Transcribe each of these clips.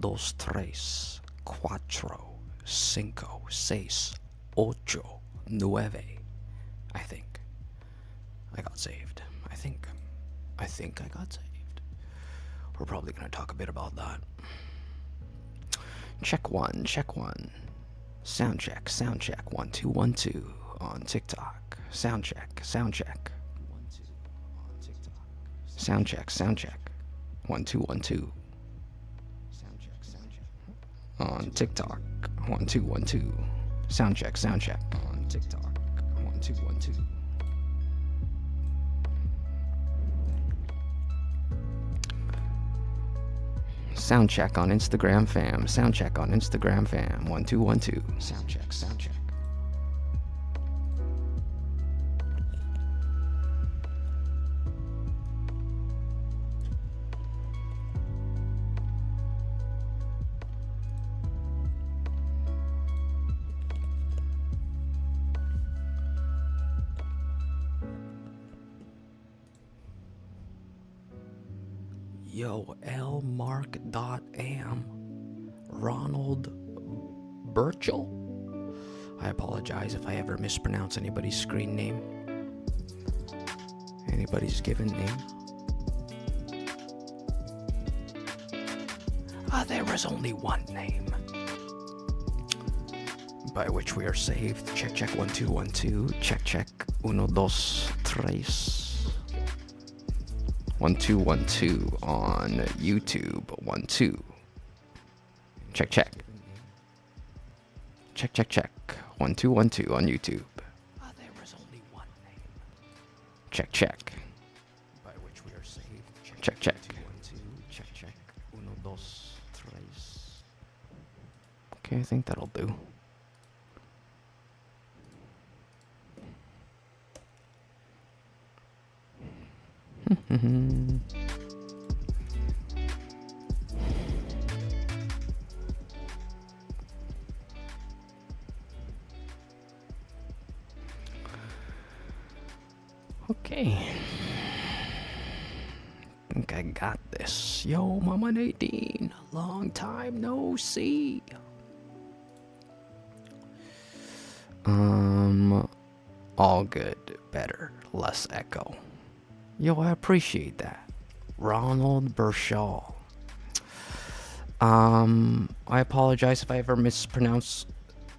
dos, tres, cuatro, cinco, seis, ocho, nueve. I think I got saved. I think I got saved. We're probably gonna talk a bit about that. Check one, check one. Sound check, 1 2 1 2 on TikTok. Sound check, 1 2 on TikTok. Sound check, 1 2 1 2 on TikTok. 1 2 1 2. Sound check on TikTok. 1 2 1 2. Sound check on Instagram fam. Sound check on Instagram fam. 1 2 1 2. Sound check, sound check. Yo, lmark.am. Ronald Burchell. I apologize if I ever mispronounce anybody's screen name. Anybody's given name. There is only one name by which we are saved. Check, check, 1 2 1 2. Check, check, 1 2 3. 1 2 1 2 on YouTube. 1 2. Check, check. Check, check, check. 1 2 1 2 on YouTube. There is only one name. Check, check. By which we are saved. Check, check. 1 2 check, check. 1 2 3. Okay, I think that'll do. Okay. I think I got this. Yo, Mama Nadine, long time no see. All good, better, less echo. Yo, I appreciate that. Ronald Burchell. I apologize if I ever mispronounce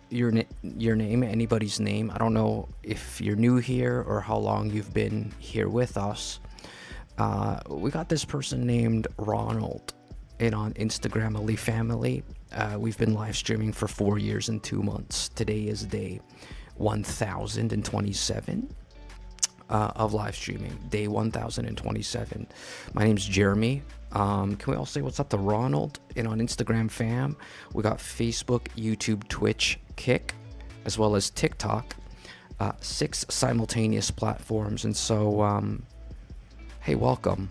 your name, anybody's name. I don't know if you're new here or how long you've been here with us. We got this person named Ronald in on Instagram, Ali Family. We've been live streaming for 4 years and 2 months. Today is day 1027 of live streaming. Day 1027. My name's Jeremy. Can we all say what's up to Ronald and on Instagram fam? We got Facebook, YouTube, Twitch, Kick, as well as TikTok. 6 simultaneous platforms. And so, hey, welcome.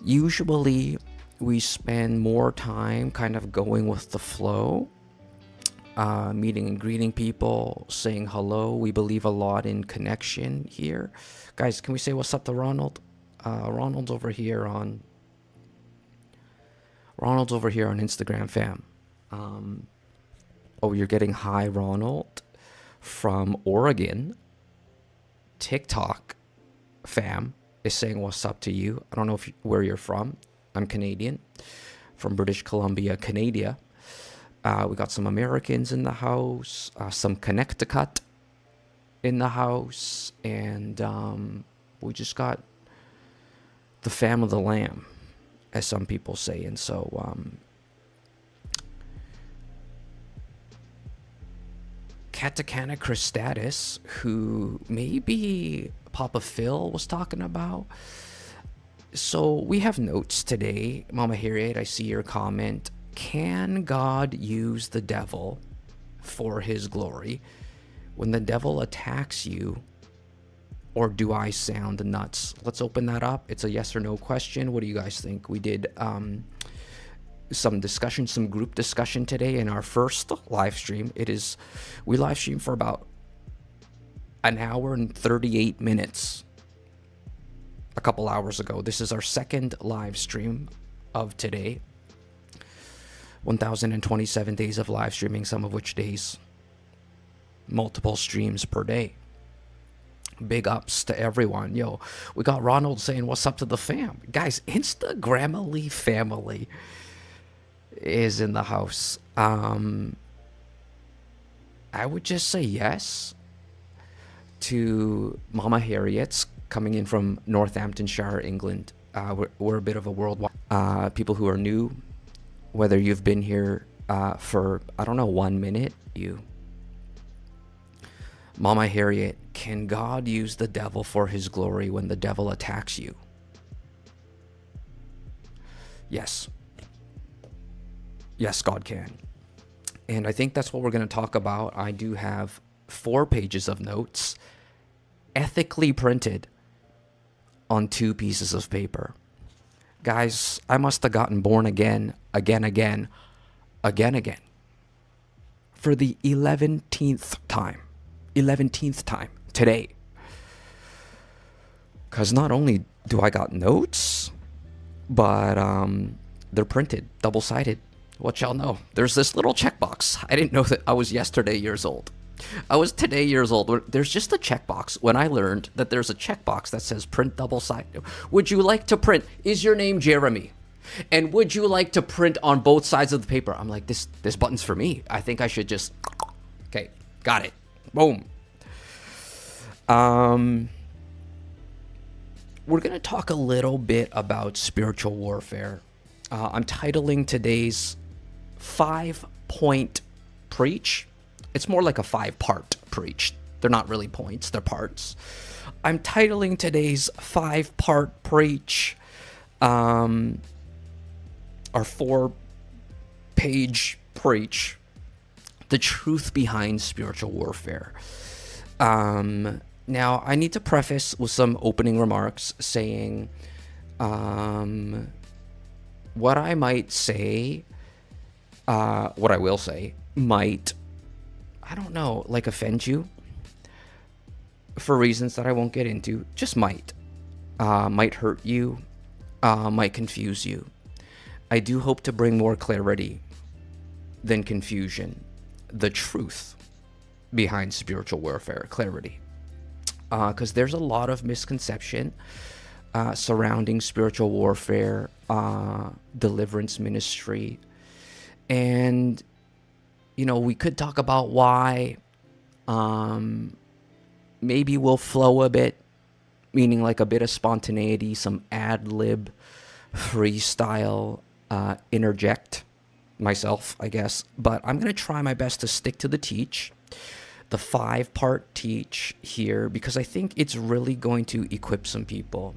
Usually we spend more time kind of going with the flow, meeting and greeting people, saying hello. We believe a lot in connection here. Guys, can we say what's up to Ronald? Ronald's over here on Instagram fam. Oh, you're getting hi, Ronald, from Oregon. TikTok fam is saying what's up to you. I don't know where you're from. I'm Canadian, from British Columbia, Canada. We got some Americans in the house, some Connecticut in the house, and we just got the fam of the lamb, as some people say. And so Katakana Christatus, who maybe Papa Phil was talking about. So we have notes today. Mama Harriet, I see your comment. Can God use the devil for his glory? When the devil attacks you, or do I sound nuts? Let's open that up. It's a yes or no question. What do you guys think? We did some discussion, some group discussion today in our first live stream. We live stream for about an hour and 38 minutes a couple hours ago. This is our second live stream of today. 1,027 days of live streaming, some of which days multiple streams per day. Big ups to everyone. Yo, we got Ronald saying what's up to the fam. Guys, Instagramily family is in the house. I would just say yes to Mama Harriet's coming in from Northamptonshire, England. We're a bit of a worldwide. People who are new, whether you've been here for, I don't know, 1 minute, Mama Harriet, can God use the devil for his glory when the devil attacks you? Yes. Yes, God can. And I think that's what we're going to talk about. I do have 4 pages of notes, ethically printed on 2 pieces of paper. Guys, I must have gotten born again, again, for the 11th time today. Because not only do I got notes, but they're printed, double-sided. What y'all know? There's this little checkbox. I didn't know that I was yesterday years old. I was today years old. There's just a checkbox. When I learned that there's a checkbox that says print double-sided. Would you like to print? Is your name Jeremy? And would you like to print on both sides of the paper? I'm like, this button's for me. I think I should just... Okay, got it. Boom. We're going to talk a little bit about spiritual warfare. I'm titling today's 5-point preach. It's more like a 5-part preach. They're not really points, they're parts. I'm titling today's 5-part preach, our 4-page preach, the truth behind spiritual warfare. Now, I need to preface with some opening remarks saying what I might say, what I will say, might, I don't know, like offend you for reasons that I won't get into. Just might hurt you, might confuse you. I do hope to bring more clarity than confusion, the truth behind spiritual warfare, clarity. Because there's a lot of misconception surrounding spiritual warfare, deliverance ministry. And, you know, we could talk about why. Maybe we'll flow a bit, meaning like a bit of spontaneity, some ad-lib, freestyle, interject myself, I guess. But I'm going to try my best to stick to the teach. The 5-part teach here, because I think it's really going to equip some people.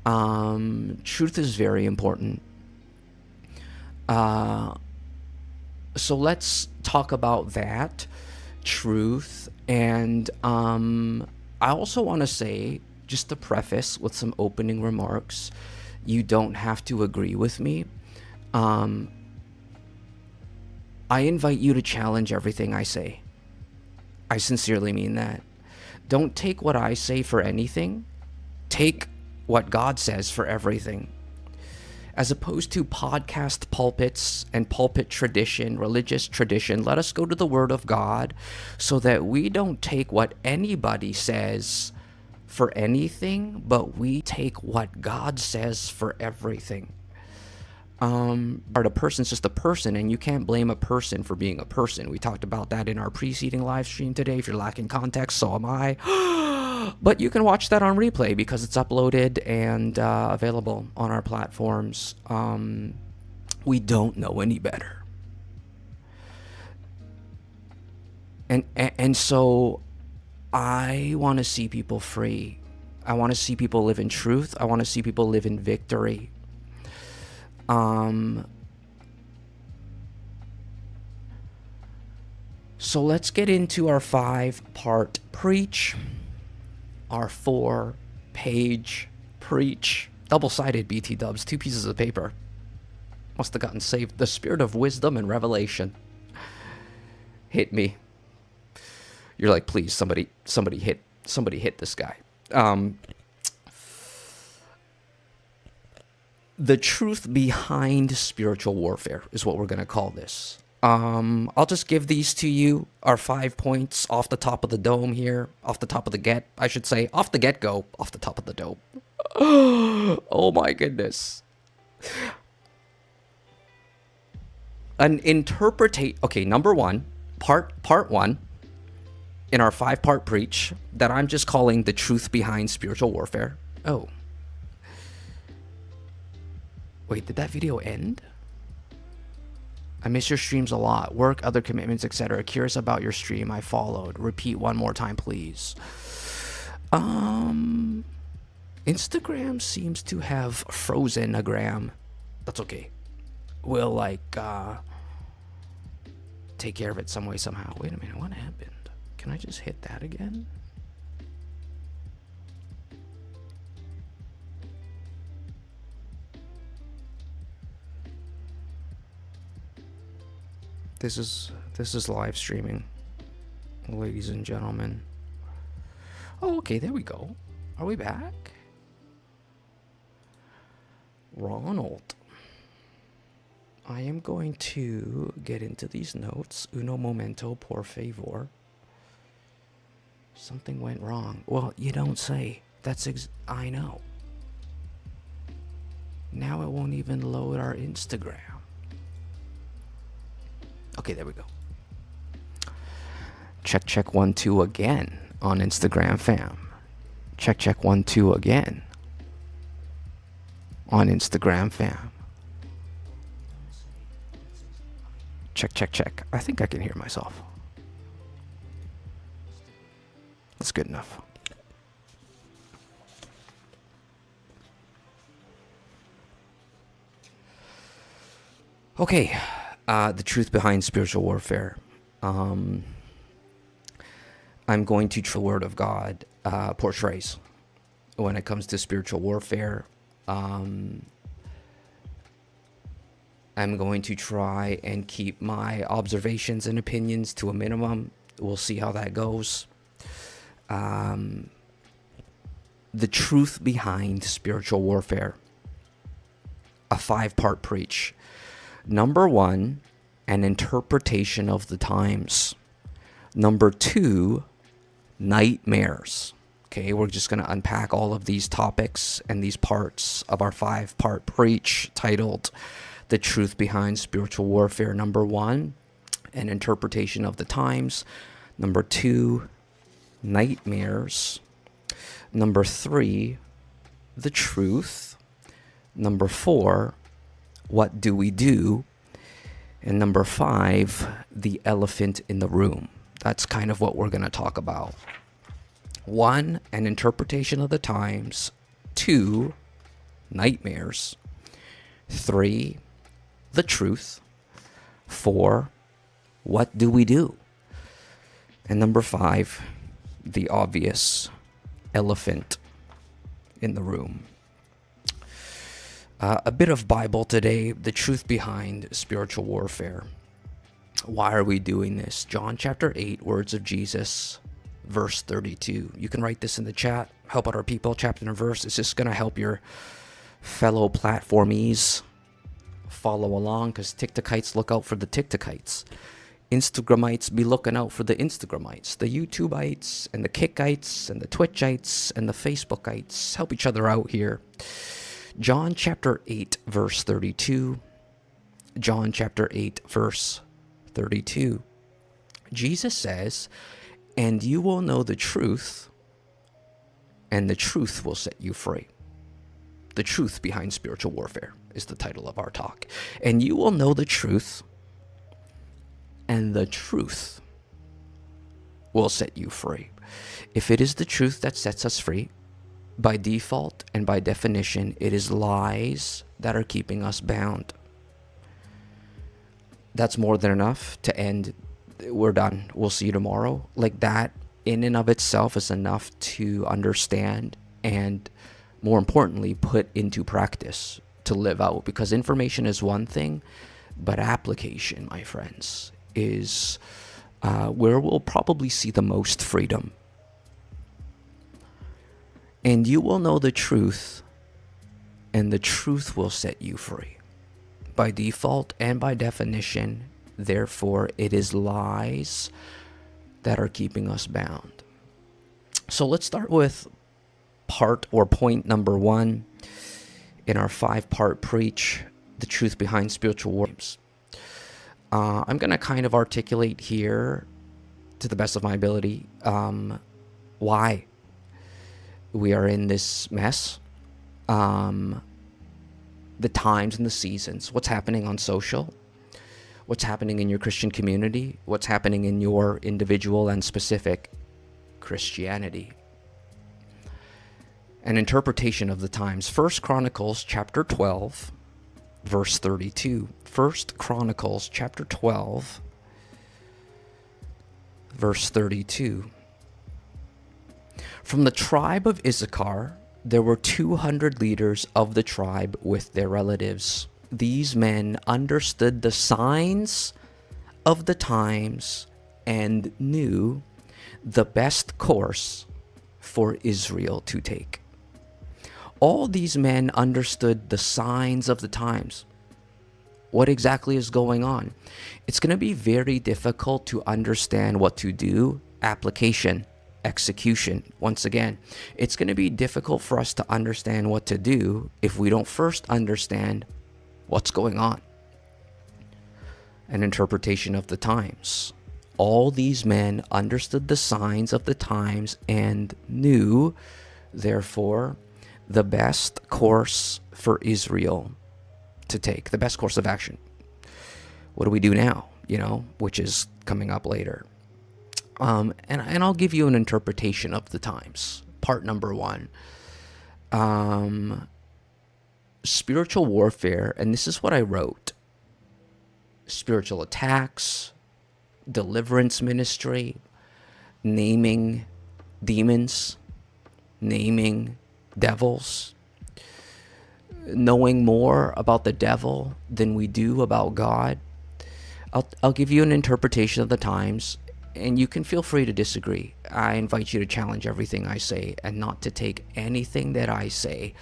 Truth is very important. So let's talk about that, truth. And I also want to say, just to preface with some opening remarks, you don't have to agree with me. I invite you to challenge everything I say. I sincerely mean that. Don't take what I say for anything. Take what God says for everything. As opposed to podcast pulpits and pulpit tradition, religious tradition, let us go to the Word of God so that we don't take what anybody says for anything, but we take what God says for everything. A person's just a person, and you can't blame a person for being a person. We talked about that in our preceding live stream today. If you're lacking context, so am I. But you can watch that on replay because it's uploaded and available on our platforms. We don't know any better. And so I want to see people free. I want to see people live in truth. I want to see people live in victory. So let's get into our 5-part preach, our 4-page preach, double-sided BT dubs, 2 pieces of paper. Must have gotten saved. The spirit of wisdom and revelation hit me. You're like, please, somebody hit this guy. The truth behind spiritual warfare is what we're going to call this. I'll just give these to you, our 5 points off the top of the dome here, off the top of the I should say, off the get-go, off the top of the dome. Oh my goodness. Okay, number one, part one, in our 5-part preach that I'm just calling the truth behind spiritual warfare. Oh. Wait, did that video end? I miss your streams a lot. Work, other commitments, etc. Curious about your stream. I followed. Repeat one more time, please. Instagram seems to have frozen a gram. That's okay. We'll take care of it some way, somehow. Wait a minute, what happened? Can I just hit that again? This is live streaming, ladies and gentlemen. Oh, okay, there we go. Are we back? Ronald. I am going to get into these notes. Uno momento, por favor. Something went wrong. Well, you don't say. I know. Now it won't even load our Instagram. Okay, there we go. Check 1 2 again on Instagram, fam. Check 1 2 again on Instagram, fam. Check. I think I can hear myself. That's good enough. Okay, the truth behind spiritual warfare. I'm going to the Word of God portrays when it comes to spiritual warfare. I'm going to try and keep my observations and opinions to a minimum. We'll see how that goes. The truth behind spiritual warfare. A 5-part preach. Number 1, an interpretation of the times. Number 2, nightmares. Okay, we're just going to unpack all of these topics and these parts of our 5-part preach titled The Truth Behind Spiritual Warfare. Number 1, an interpretation of the times. Number 2, nightmares. Number 3, the truth. Number 4, what do we do? And number 5, the elephant in the room. That's kind of what we're going to talk about. 1, an interpretation of the times. 2, nightmares. 3, the truth. 4, what do we do? And number 5, the obvious elephant in the room. A bit of Bible today, the truth behind spiritual warfare. Why are we doing this? John chapter 8, words of Jesus, verse 32. You can write this in the chat. Help out our people, chapter and verse. It's just going to help your fellow platformies follow along, because TikTokites, look out for the TikTokites. Instagramites, be looking out for the Instagramites. The YouTubeites and the Kickites and the Twitchites and the Facebookites. Help each other out here. John chapter 8, verse 32. John chapter 8, verse 32. Jesus says, and you will know the truth, and the truth will set you free. The truth behind spiritual warfare is the title of our talk. And you will know the truth, and the truth will set you free. If it is the truth that sets us free, by default and by definition, it is lies that are keeping us bound. That's more than enough to end. We're done. We'll see you tomorrow. Like that in and of itself is enough to understand and, more importantly, put into practice, to live out. Because information is one thing, but application, my friends, is where we'll probably see the most freedom. And you will know the truth, and the truth will set you free. By default and by definition, therefore, it is lies that are keeping us bound. So let's start with part or point number 1 in our 5-part preach, the truth behind spiritual warfare. I'm going to kind of articulate here, to the best of my ability, why we are in this mess, the times and the seasons, what's happening on social, what's happening in your Christian community, what's happening in your individual and specific Christianity. An interpretation of the times. 1 Chronicles chapter 12, verse 32. 1 Chronicles chapter 12, verse 32. From the tribe of Issachar, there were 200 leaders of the tribe with their relatives. These men understood the signs of the times and knew the best course for Israel to take. All these men understood the signs of the times. What exactly is going on? It's going to be very difficult to understand what to do. Application, execution. Once again, it's going to be difficult for us to understand what to do if we don't first understand what's going on. An interpretation of the times. All these men understood the signs of the times and knew, therefore, the best course for Israel to take, the best course of action. What do we do now? Which is coming up later. And I'll give you an interpretation of the times. Part number 1. Spiritual warfare, and this is what I wrote. Spiritual attacks, deliverance ministry, naming demons, naming devils, knowing more about the devil than we do about God. I'll give you an interpretation of the times, and you can feel free to disagree. I invite you to challenge everything I say and not to take anything that I say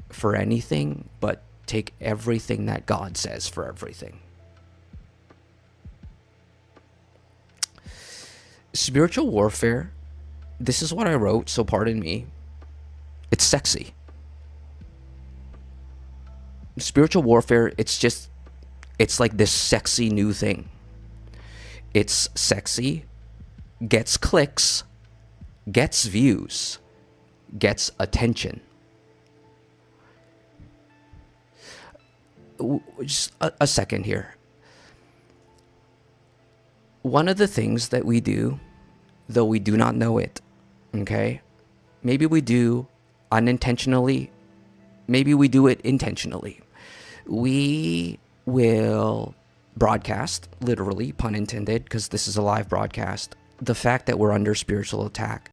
for anything, but take everything that God says for everything. Spiritual warfare, this is what I wrote, so pardon me. It's sexy. Spiritual warfare, it's like this sexy new thing. It's sexy, gets clicks, gets views, gets attention. Just a second here. One of the things that we do, though we do not know it, okay? Maybe we do unintentionally, maybe we do it intentionally. We will broadcast, literally, pun intended, because this is a live broadcast, the fact that we're under spiritual attack.